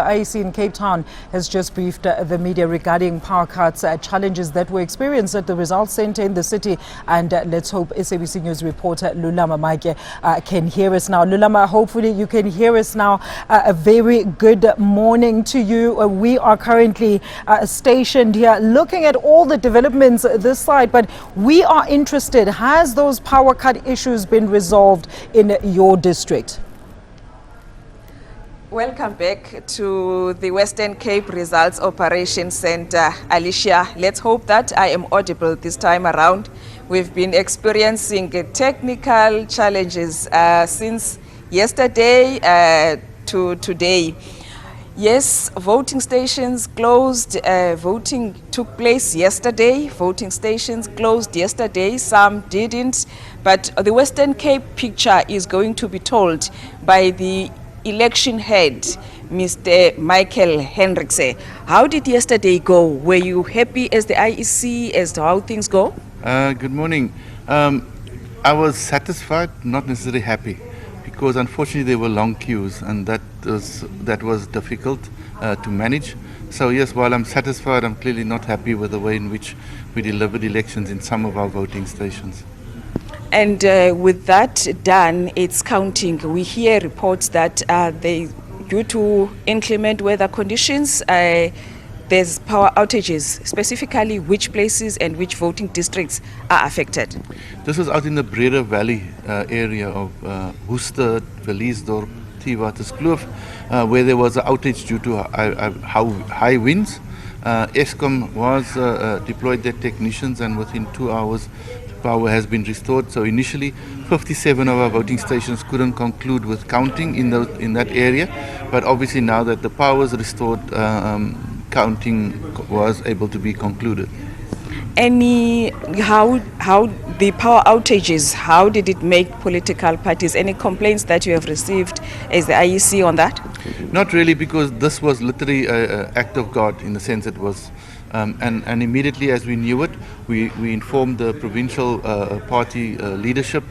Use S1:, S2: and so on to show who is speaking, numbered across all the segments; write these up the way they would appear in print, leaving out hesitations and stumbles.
S1: IEC in Cape Town has just briefed the media regarding power cuts, challenges that were experienced at the results centre in the city. And let's hope SABC News reporter Lulama Maike can hear us now. Lulama, hopefully you can hear us now. A very good morning to you. We are currently stationed here looking at all the developments this side, but we are interested, has those power cut issues been resolved in your district?
S2: Welcome back to the Western Cape Results Operations Center. Alicia, let's hope that I am audible this time around. We've been experiencing technical challenges since yesterday to today. Yes, voting stations closed. Voting took place yesterday. Voting stations closed yesterday. Some didn't. But the Western Cape picture is going to be told by the election head, Mr. Michael Hendrikse. How did yesterday go? Were you happy as the IEC as to how things go?
S3: Good morning. I was satisfied, not necessarily happy, because unfortunately there were long queues and that was difficult to manage. So yes, while I'm satisfied, I'm clearly not happy with the way in which we delivered elections in some of our voting stations.
S2: And with that done, it's counting. We hear reports that due to inclement weather conditions, there's power outages. Specifically, which places and which voting districts are affected?
S3: This was out in the Breda Valley area of Worcester, Verliesdorp, Theewaterskloof, where there was an outage due to high winds. Eskom was deployed their technicians, and within 2 hours, power has been restored. So initially 57 of our voting stations couldn't conclude with counting in that area, but obviously now that the power is restored, counting was able to be concluded.
S2: How the power outages, how did it make political parties? Any complaints that you have received as the IEC on that?
S3: Not really, because this was literally an act of God in the sense it was. And immediately as we knew it, we informed the provincial party leadership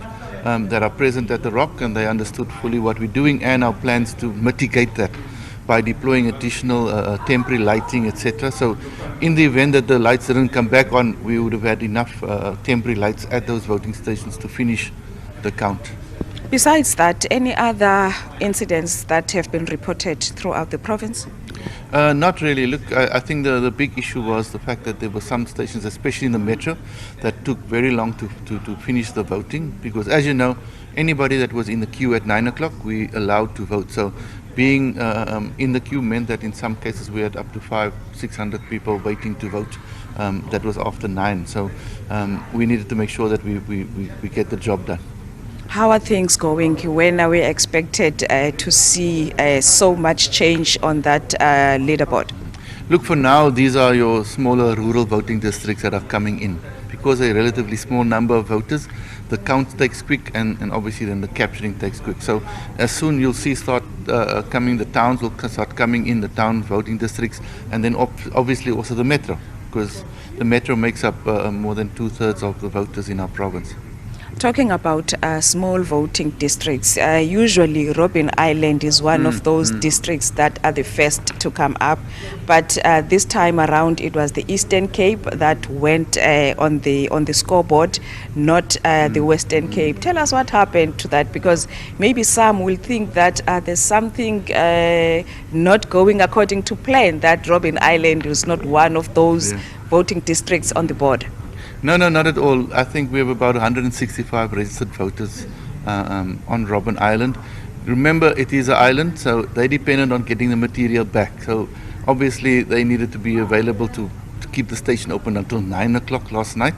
S3: that are present at the Rock, and they understood fully what we're doing and our plans to mitigate that by deploying additional temporary lighting, etc. So in the event that the lights didn't come back on, we would have had enough temporary lights at those voting stations to finish the count.
S2: Besides that, any other incidents that have been reported throughout the province?
S3: Not really. Look, I think the big issue was the fact that there were some stations, especially in the metro, that took very long to finish the voting, because as you know, anybody that was in the queue at 9 o'clock, we allowed to vote. So being in the queue meant that in some cases we had up to 500-600 people waiting to vote. That was after 9. So we needed to make sure that we get the job done.
S2: How are things going? When are we expected to see so much change on that leaderboard?
S3: Look, for now, these are your smaller rural voting districts that are coming in. Because a relatively small number of voters, the count takes quick, and obviously then the capturing takes quick. So as soon you'll see start coming, the towns will start coming in, the town voting districts, and then obviously also the metro, because the metro makes up more than 2/3 of the voters in our province.
S2: Talking about small voting districts, usually Robben Island is one of those districts that are the first to come up, but this time around it was the Eastern Cape that went on the scoreboard, not the Western Cape. Tell us what happened to that, because maybe some will think that there's something not going according to plan, that Robben Island is not one of those voting districts on the board.
S3: No, not at all. I think we have about 165 registered voters on Robben Island. Remember, it is an island, so they depended on getting the material back. So obviously they needed to be available to keep the station open until 9 o'clock last night.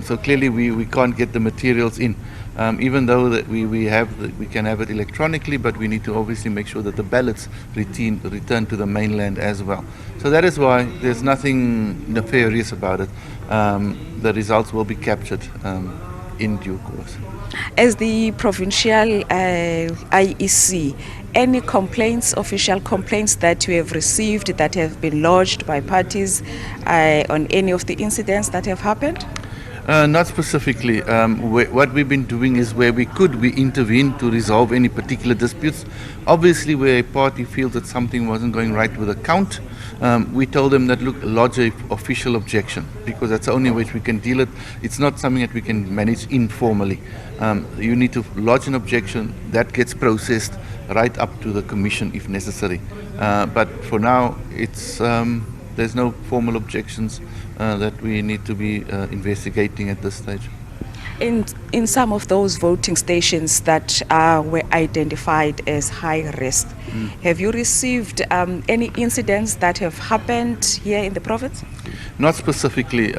S3: So clearly we can't get the materials in. Even though that we can have it electronically, but we need to obviously make sure that the ballots return to the mainland as well. So that is why there's nothing nefarious about it. The results will be captured in due course.
S2: As the provincial IEC, any complaints, official complaints that you have received that have been lodged by parties on any of the incidents that have happened?
S3: Not specifically. What we've been doing is where we could, we intervene to resolve any particular disputes. Obviously, where a party feels that something wasn't going right with a count, we told them that, look, lodge a official objection, because that's the only way we can deal it. It's not something that we can manage informally. You need to lodge an objection that gets processed right up to the commission if necessary. But for now, it's there's no formal objections that we need to be investigating at this stage.
S2: In some of those voting stations that were identified as high risk, have you received any incidents that have happened here in the province?
S3: Not specifically.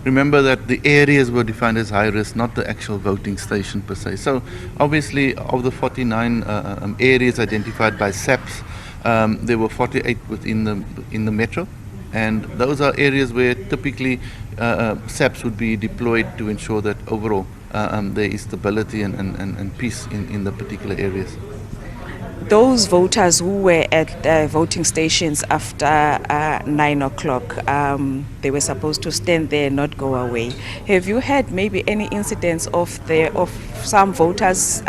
S3: Remember that the areas were defined as high risk, not the actual voting station per se. So obviously of the 49 areas identified by SAPS, there were 48 within the metro. And those are areas where typically SAPs would be deployed to ensure that overall there is stability and peace in the particular areas.
S2: Those voters who were at voting stations after 9 o'clock, they were supposed to stand there and not go away. Have you had maybe any incidents of some voters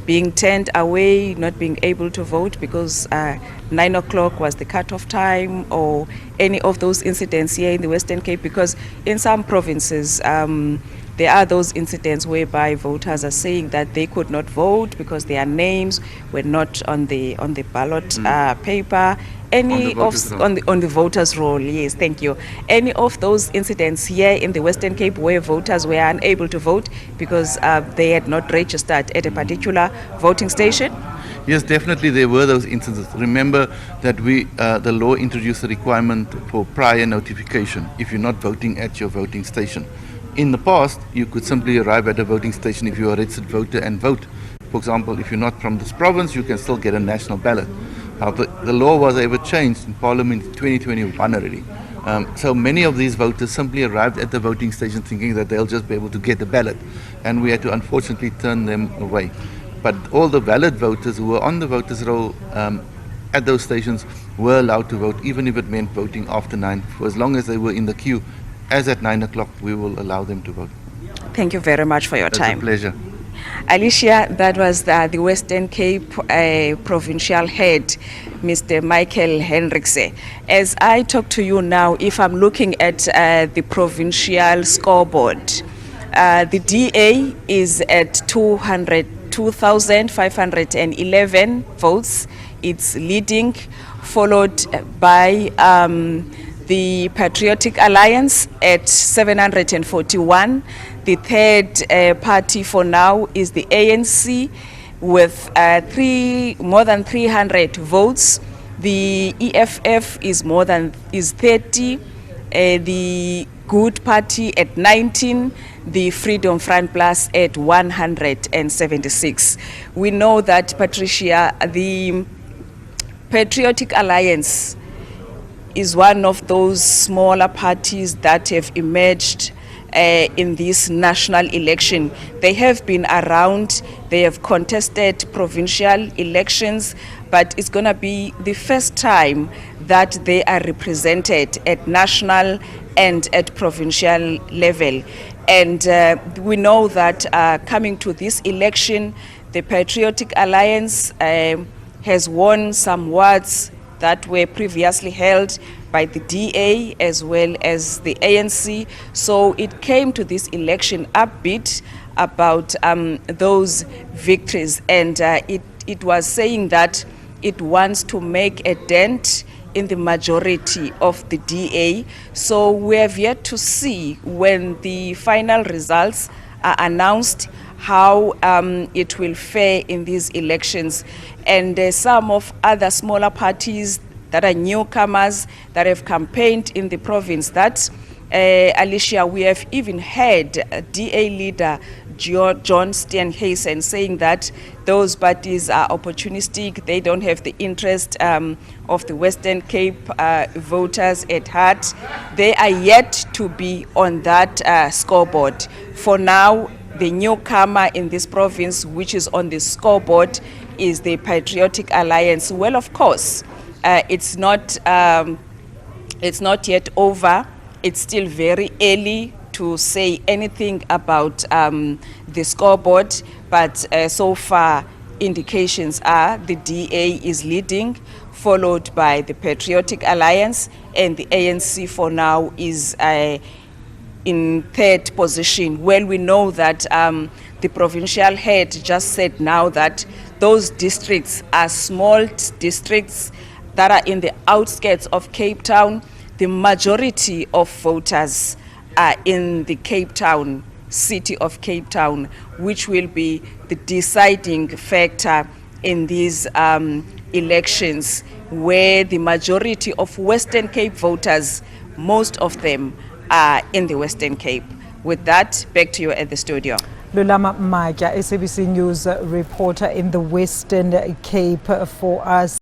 S2: being turned away, not being able to vote because 9 o'clock was the cutoff time, or any of those incidents here in the Western Cape? Because in some provinces, there are those incidents whereby voters are saying that they could not vote because their names were not on the ballot paper. Any on the voters' roll? Yes, thank you. Any of those incidents here in the Western Cape where voters were unable to vote because they had not registered at a particular voting station?
S3: Yes, definitely there were those instances. Remember that the law introduced a requirement for prior notification if you're not voting at your voting station. In the past, you could simply arrive at a voting station if you are a registered voter and vote. For example, if you're not from this province, you can still get a national ballot. However, the law was ever changed in Parliament in 2021 already. So many of these voters simply arrived at the voting station thinking that they'll just be able to get the ballot, and we had to unfortunately turn them away. But all the valid voters who were on the voters' roll at those stations were allowed to vote, even if it meant voting after 9, for as long as they were in the queue. As at 9 o'clock, we will allow them to vote.
S2: Thank you very much for your time.
S3: It's a pleasure.
S2: Alicia, that was the Western Cape provincial head, Mr. Michael Hendrikse. As I talk to you now, if I'm looking at the provincial scoreboard, the DA is at 2,511 votes. It's leading, followed by the Patriotic Alliance at 741. The third party for now is the ANC with more than 300 votes. The EFF is 30. The Good Party at 19. The Freedom Front Plus at 176. We know that, Patricia, the Patriotic Alliance is one of those smaller parties that have emerged in this national election. They have been around, they have contested provincial elections, but it's going to be the first time that they are represented at national and at provincial level. And we know that coming to this election, the Patriotic Alliance has won some wards that were previously held by the DA as well as the ANC. So it came to this election upbeat about those victories, and it was saying that it wants to make a dent in the majority of the DA. So we have yet to see, when the final results are announced, how it will fare in these elections. And some of other smaller parties that are newcomers that have campaigned in the province, that Alicia, we have even heard DA leader John Steenhuisen saying that those parties are opportunistic, they don't have the interest of the Western Cape voters at heart. They are yet to be on that scoreboard. For now, the newcomer in this province, which is on the scoreboard, is the Patriotic Alliance. Well, of course, it's not yet over. It's still very early to say anything about the scoreboard, but so far indications are the DA is leading, followed by the Patriotic Alliance, and the ANC for now is in third position. Well, we know that the provincial head just said now that those districts are small districts that are in the outskirts of Cape Town. The majority of voters are in the Cape Town, city of Cape Town, which will be the deciding factor in these elections, where the majority of Western Cape voters, most of them are in the Western Cape. With that, back to you at the studio.
S1: Lulama Maja, SABC News reporter in the Western Cape for us.